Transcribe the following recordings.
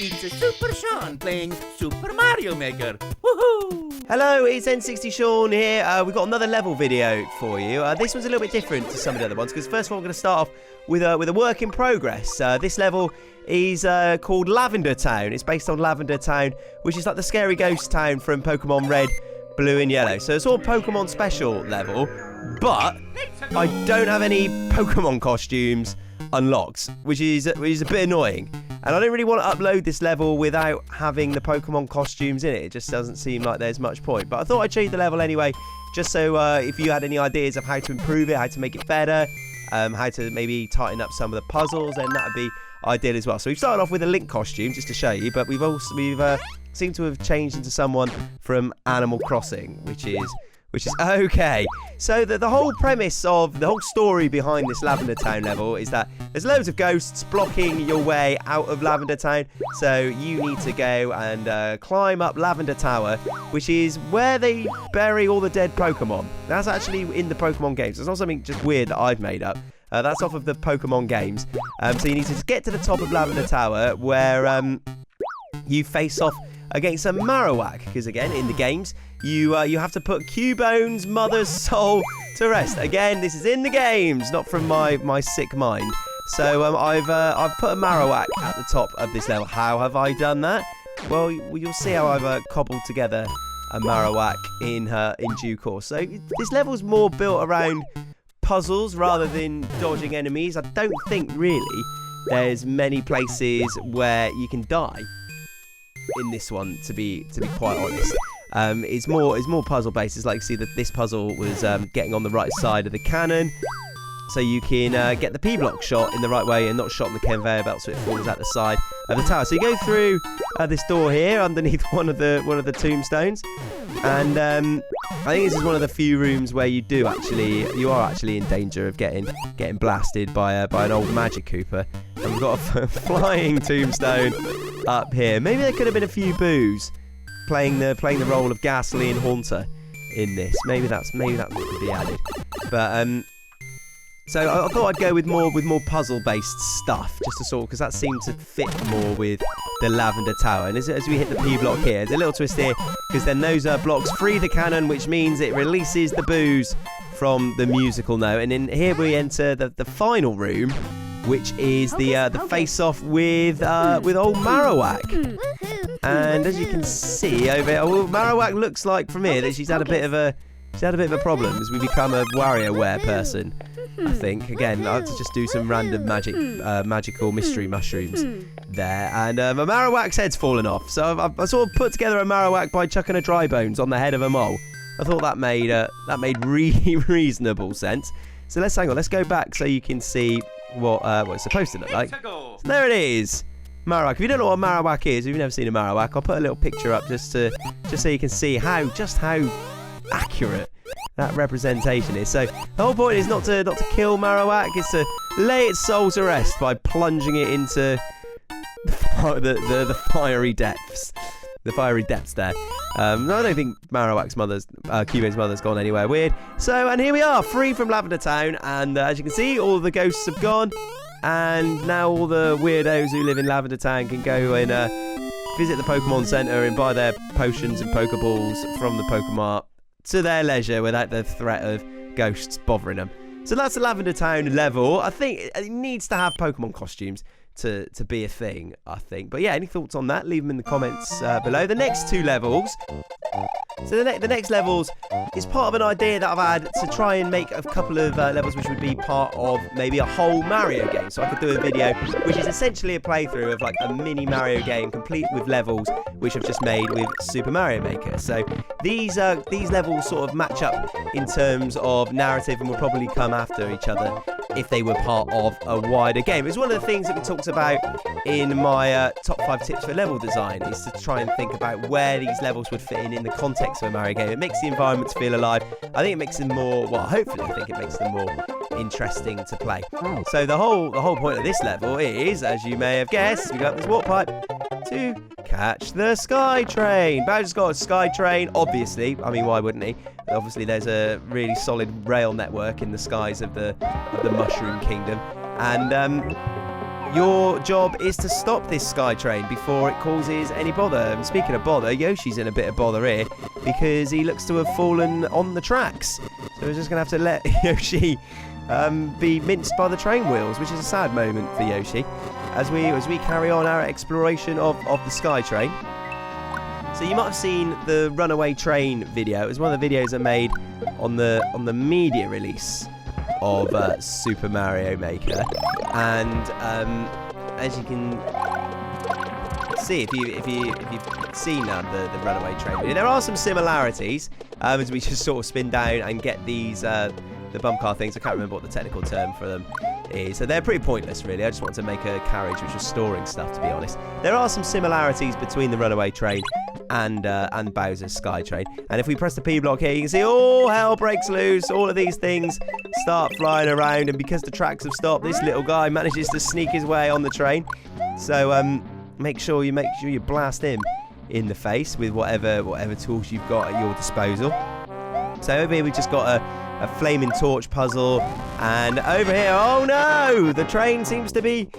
it's a Super Sean playing Super Mario Maker. Woohoo! Hello, it's N60 Sean here. We've got another level video for you. This one's a little bit different to some of the other ones because first of all, I'm going to start off with a work in progress. This level is called Lavender Town. It's based on Lavender Town, which is like the scary ghost town from Pokemon Red, Blue and Yellow. So it's all Pokemon special level, but I don't have any Pokemon costumes unlocked, which is a bit annoying. And I don't really want to upload this level without having the Pokemon costumes in it. It just doesn't seem like there's much point. But I thought I'd show you the level anyway, just so if you had any ideas of how to improve it, how to make it better, how to maybe tighten up some of the puzzles, then that would be ideal as well. So we've started off with a Link costume, just to show you, but we've seemed to have changed into someone from Animal Crossing, which is okay. So the whole premise of the whole story behind this Lavender Town level is that there's loads of ghosts blocking your way out of Lavender Town. So you need to go and climb up Lavender Tower, which is where they bury all the dead Pokemon. That's actually in the Pokemon games. It's not something just weird that I've made up. That's off of the Pokemon games. So you need to get to the top of Lavender Tower where you face off against a Marowak, because again in the games you have to put Cubone's mother's soul to rest. Again, this is in the games, not from my sick mind. So I've put a Marowak at the top of this level. How have I done that? Well, you'll see how I've cobbled together a Marowak in due course. So this level's more built around puzzles rather than dodging enemies. I don't think really there's many places where you can die in this one, to be quite honest. It's more puzzle based. It's like, see that this puzzle was getting on the right side of the cannon, so you can get the P-block shot in the right way and not shot on the conveyor belt, so it falls out the side of the tower. So you go through this door here underneath one of the tombstones, and I think this is one of the few rooms where you are actually in danger of getting blasted by an old Magic Koopa. And we've got a flying tombstone up here. Maybe there could have been a few boos playing the role of Gasoline Haunter in this. Maybe that could be added. But so I thought I'd go with more puzzle-based stuff, just to sort of, because that seemed to fit more with the Lavender Tower. And as we hit the P block here, there's a little twist here, because then those blocks free the cannon, which means it releases the boos from the musical note. And in here we enter the final room, which is the face-off with old Marowak. And as you can see over here, Marowak looks like from here that she's had a bit of a problem as we become a WarioWare person. I think again I have to just do some random magical mystery mushrooms there, and a Marowak's head's fallen off. So I sort of put together a Marowak by chucking a dry bones on the head of a mole. I thought that made really reasonable sense. So let's go back so you can see what it's supposed to look like. So there it is, Marowak. If you don't know what a Marowak is, if you've never seen a Marowak, I'll put a little picture up just so you can see how accurate that representation is. So the whole point is not to kill Marowak, it's to lay its soul to rest by plunging it into the fiery depths. The fiery depths there. I don't think Marowak's Cubone's mother's gone anywhere weird. So, and here we are, free from Lavender Town, and as you can see, all the ghosts have gone, and now all the weirdos who live in Lavender Town can go and visit the Pokemon Center and buy their potions and Pokeballs from the Pokemart to their leisure without the threat of ghosts bothering them. So that's the Lavender Town level. I think it needs to have Pokemon costumes to be a thing, I think. But yeah, any thoughts on that? Leave them in the comments below. The next two levels. So the next levels is part of an idea that I've had to try and make a couple of levels which would be part of maybe a whole Mario game. So I could do a video which is essentially a playthrough of like a mini Mario game complete with levels which I've just made with Super Mario Maker. So these levels sort of match up in terms of narrative and will probably come after each other if they were part of a wider game. It's one of the things that we talked about in my top 5 tips for level design, is to try and think about where these levels would fit in the context of a Mario game. It makes the environments feel alive. I think it makes them more, well, hopefully I think it makes them more interesting to play. So the whole point of this level is, as you may have guessed, we got this warp pipe to catch the Sky Train. Bowser's got a Sky Train, obviously. I mean, why wouldn't he? Obviously, there's a really solid rail network in the skies of the Mushroom Kingdom, and your job is to stop this sky train before it causes any bother. And speaking of bother, Yoshi's in a bit of bother here because he looks to have fallen on the tracks. So we're just going to have to let Yoshi be minced by the train wheels, which is a sad moment for Yoshi as we carry on our exploration of the sky train. So you might have seen the runaway train video. It was one of the videos I made on the media release of Super Mario Maker, and as you can see, if you've seen the runaway train video, there are some similarities as we just sort of spin down and get these the bum car things. I can't remember what the technical term for them is. So they're pretty pointless, really. I just wanted to make a carriage which was storing stuff, to be honest. There are some similarities between the runaway train and Bowser's Sky Train. And if we press the P block here, you can see all hell breaks loose. All of these things start flying around, and because the tracks have stopped, this little guy manages to sneak his way on the train. So make sure you blast him in the face with whatever tools you've got at your disposal. So over here we've just got a flaming torch puzzle, and over here, oh no, the train seems to be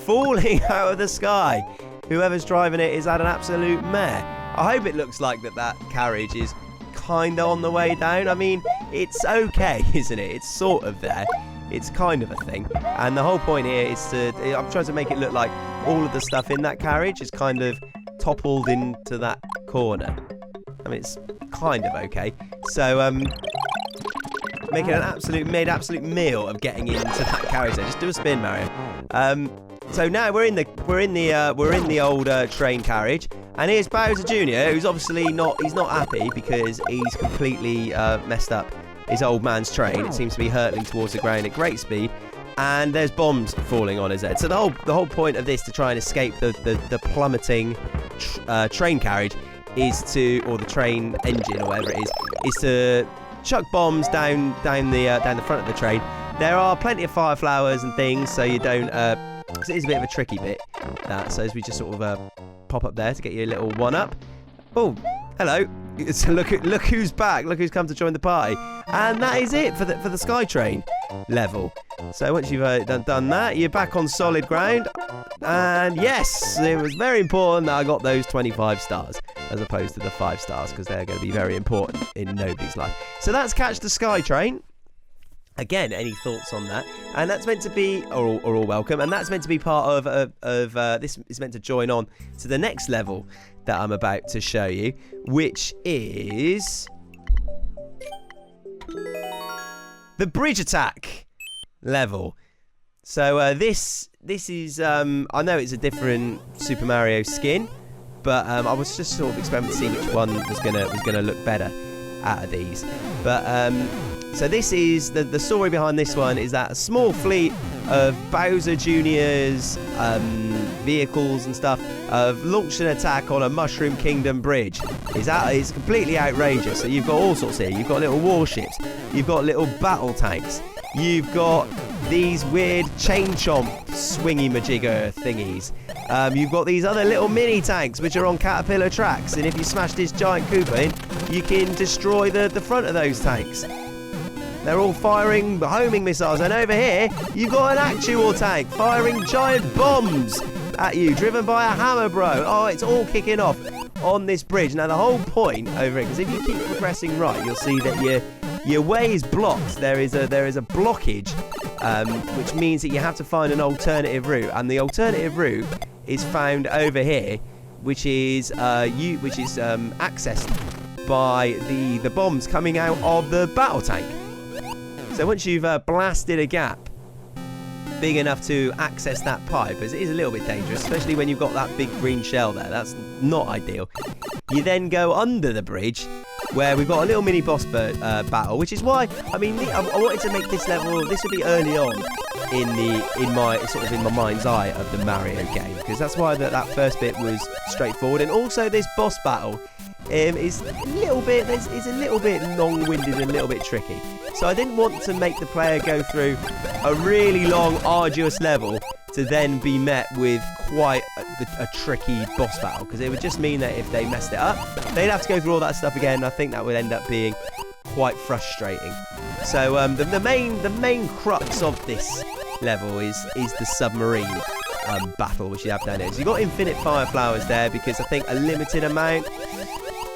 falling out of the sky. Whoever's driving it is at an absolute mare. I hope it looks like that carriage is kind of on the way down. I mean, it's okay, isn't it? It's sort of there. It's kind of a thing. And the whole point here is I'm trying to make it look like all of the stuff in that carriage is kind of toppled into that corner. I mean, it's kind of okay. So, making an absolute meal of getting into that carriage there. Just do a spin, Mario. So now we're in the old train carriage, and here's Bowser Jr., who's obviously not happy because he's completely messed up his old man's train. It seems to be hurtling towards the ground at great speed, and there's bombs falling on his head. So the whole point of this, to try and escape the plummeting train carriage, or the train engine or whatever it is to chuck bombs down the front of the train. There are plenty of fire flowers and things, so you don't. Because it is a bit of a tricky bit. So as we just sort of pop up there to get you a little one-up. Oh, hello. So look who's back. Look who's come to join the party. And that is it for the SkyTrain level. So once you've done that, you're back on solid ground. And yes, it was very important that I got those 25 stars as opposed to the 5 stars, because they're going to be very important in nobody's life. So that's Catch the SkyTrain. Again, any thoughts on that? And that's meant to be, are all welcome, and that's meant to be part of this is meant to join on to the next level that I'm about to show you, which is the bridge attack level. So this is I know it's a different Super Mario skin, but I was just sort of experimenting to see which one was gonna look better out of these. But so this is the story behind this one is that a small fleet of Bowser Jr.'s vehicles and stuff have launched an attack on a Mushroom Kingdom bridge. It's completely outrageous. So you've got all sorts here. You've got little warships. You've got little battle tanks. You've got these weird chain chomp swingy majigger thingies. You've got these other little mini tanks which are on caterpillar tracks, and if you smash this giant Koopa in, you can destroy the front of those tanks. They're all firing homing missiles, and over here you've got an actual tank firing giant bombs at you, driven by a hammer bro. Oh, it's all kicking off on this bridge. Now the whole point over it, because if you keep progressing right, you'll see that your way is blocked. There is a blockage, which means that you have to find an alternative route, and the alternative route is found over here, which is accessed by the bombs coming out of the battle tank. So once you've blasted a gap big enough to access that pipe, as it is a little bit dangerous, especially when you've got that big green shell there, that's not ideal. You then go under the bridge, where we've got a little mini boss battle, which is why I wanted to make this level. This would be early on in my mind's eye of the Mario game, because that's why that first bit was straightforward, and also this boss battle is a little bit long-winded and a little bit tricky. So I didn't want to make the player go through a really long, arduous level to then be met with quite a tricky boss battle, because it would just mean that if they messed it up, they'd have to go through all that stuff again, and I think that would end up being quite frustrating. So the main crux of this level is the submarine, battle which you have down here. So you've got infinite fire flowers there because I think a limited amount.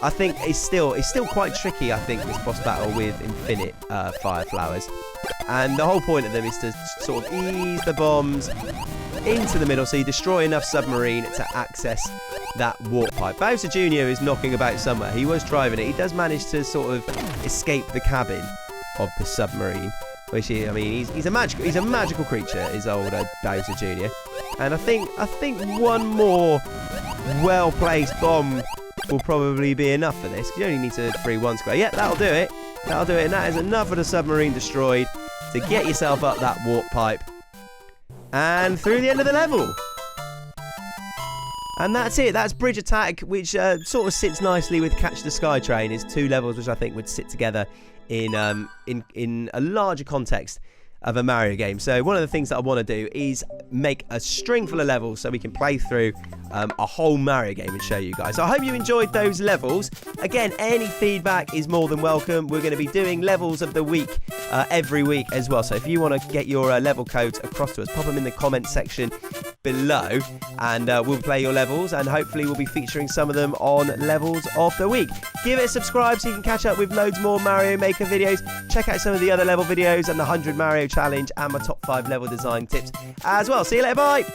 I think it's still quite tricky, I think, this boss battle with infinite fire flowers. And the whole point of them is to sort of ease the bombs into the middle so you destroy enough submarine to access that warp pipe. Bowser Jr. is knocking about somewhere. He was driving it. He does manage to sort of escape the cabin of the submarine, which is, I mean, he's a magical creature, is old Bowser Jr. And I think one more well-placed bomb will probably be enough for this. You only need to free one square. Yeah, that'll do it. That'll do it. And that is enough of the submarine destroyed to get yourself up that warp pipe and through the end of the level. And that's it. That's Bridge Attack, which sort of sits nicely with Catch the Sky Train. Is two levels which I think would sit together in a larger context of a Mario game. So one of the things that I want to do is make a string full of levels so we can play through a whole Mario game and show you guys. So I hope you enjoyed those levels. Again, any feedback is more than welcome. We're going to be doing levels of the week every week as well. So if you want to get your level codes across to us, pop them in the comment section below and we'll play your levels and hopefully we'll be featuring some of them on levels of the week. Give it a subscribe so you can catch up with loads more Mario Maker videos. Check out some of the other level videos and the 100 Mario challenge and my top 5 level design tips as well. See you later, bye!